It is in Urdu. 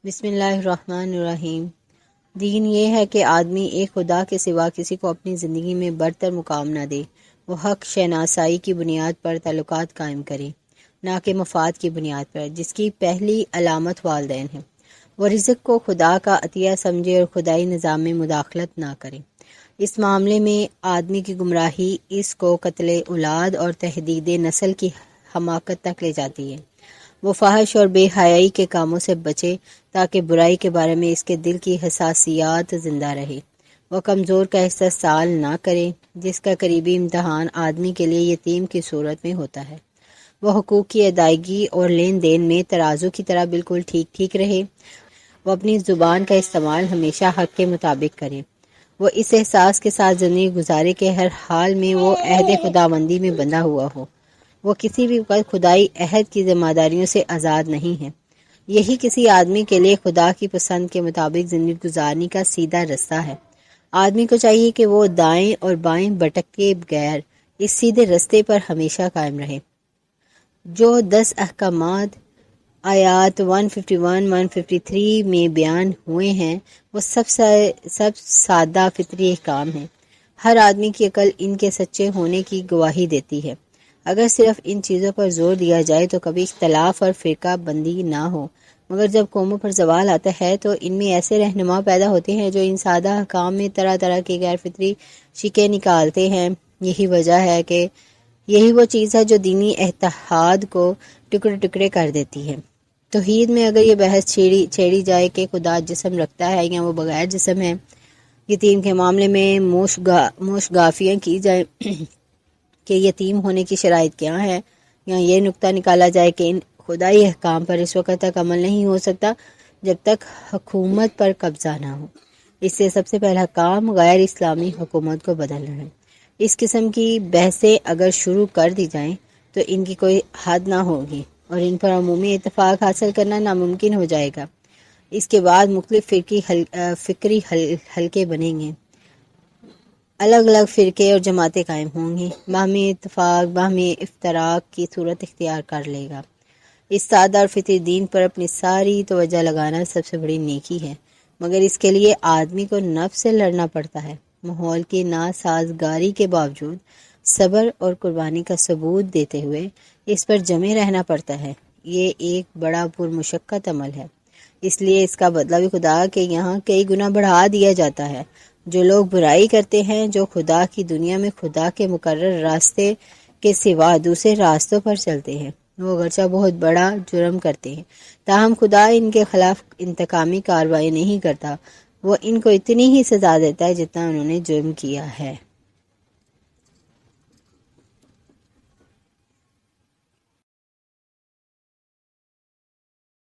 بسم اللہ الرحمن الرحیم۔ دین یہ ہے کہ آدمی ایک خدا کے سوا کسی کو اپنی زندگی میں برتر مقام نہ دے۔ وہ حق شناسائی کی بنیاد پر تعلقات قائم کرے، نہ کہ مفاد کی بنیاد پر، جس کی پہلی علامت والدین ہے۔ وہ رزق کو خدا کا عطیہ سمجھے اور خدائی نظام میں مداخلت نہ کرے۔ اس معاملے میں آدمی کی گمراہی اس کو قتل اولاد اور تحدید نسل کی حماقت تک لے جاتی ہے۔ وہ فحش اور بے حیائی کے کاموں سے بچے تاکہ برائی کے بارے میں اس کے دل کی حساسیات زندہ رہے۔ وہ کمزور کا استحصال نہ کرے، جس کا قریبی امتحان آدمی کے لیے یتیم کی صورت میں ہوتا ہے۔ وہ حقوق کی ادائیگی اور لین دین میں ترازو کی طرح بالکل ٹھیک رہے۔ وہ اپنی زبان کا استعمال ہمیشہ حق کے مطابق کرے۔ وہ اس احساس کے ساتھ زندگی گزارے کہ ہر حال میں وہ عہد خداوندی میں بندھا ہوا ہو۔ وہ کسی بھی وقت خدائی عہد کی ذمہ داریوں سے آزاد نہیں ہے۔ یہی کسی آدمی کے لیے خدا کی پسند کے مطابق زندگی گزارنے کا سیدھا رستہ ہے۔ آدمی کو چاہیے کہ وہ دائیں اور بائیں بھٹکے بغیر اس سیدھے رستے پر ہمیشہ قائم رہے۔ جو 10 احکامات آیات 151 153 میں بیان ہوئے ہیں وہ سب سادہ فطری احکام ہیں۔ ہر آدمی کی عقل ان کے سچے ہونے کی گواہی دیتی ہے۔ اگر صرف ان چیزوں پر زور دیا جائے تو کبھی اختلاف اور فرقہ بندی نہ ہو، مگر جب قوموں پر زوال آتا ہے تو ان میں ایسے رہنما پیدا ہوتے ہیں جو ان سادہ احکام میں طرح طرح کی غیر فطری شکیں نکالتے ہیں۔ یہی وجہ ہے کہ یہی وہ چیز ہے جو دینی اتحاد کو ٹکڑے ٹکڑے کر دیتی ہے۔ توحید میں اگر یہ بحث چھیڑی جائے کہ خدا جسم رکھتا ہے یا وہ بغیر جسم ہے، یتیم کے معاملے میں موشگافیاں کی جائیں کہ یتیم ہونے کی شرائط کیا ہے، یا یہ نقطہ نکالا جائے کہ ان خدائی احکام پر اس وقت تک عمل نہیں ہو سکتا جب تک حکومت پر قبضہ نہ ہو۔ اس سے سب سے پہلا کام غیر اسلامی حکومت کو بدلنا ہے۔ اس قسم کی بحثیں اگر شروع کر دی جائیں تو ان کی کوئی حد نہ ہوگی اور ان پر عمومی اتفاق حاصل کرنا ناممکن ہو جائے گا۔ اس کے بعد مختلف فکری حلقے بنیں گے، الگ الگ فرقے اور جماعتیں قائم ہوں گی۔ باہمی اتفاق باہمی افتراق کی صورت اختیار کر لے گا۔ اس سادہ اور فطری دین پر اپنی ساری توجہ لگانا سب سے بڑی نیکی ہے، مگر اس کے لیے آدمی کو نفس سے لڑنا پڑتا ہے۔ ماحول کی ناسازگاری کے باوجود صبر اور قربانی کا ثبوت دیتے ہوئے اس پر جمے رہنا پڑتا ہے۔ یہ ایک بڑا پرمشقت عمل ہے، اس لیے اس کا بدلہ بھی خدا کے یہاں کئی گنا بڑھا دیا جاتا ہے۔ جو لوگ برائی کرتے ہیں، جو خدا کی دنیا میں خدا کے مقرر راستے کے سوا دوسرے راستوں پر چلتے ہیں، وہ اگرچہ بہت بڑا جرم کرتے ہیں، تاہم خدا ان کے خلاف انتقامی کارروائی نہیں کرتا۔ وہ ان کو اتنی ہی سزا دیتا ہے جتنا انہوں نے جرم کیا ہے۔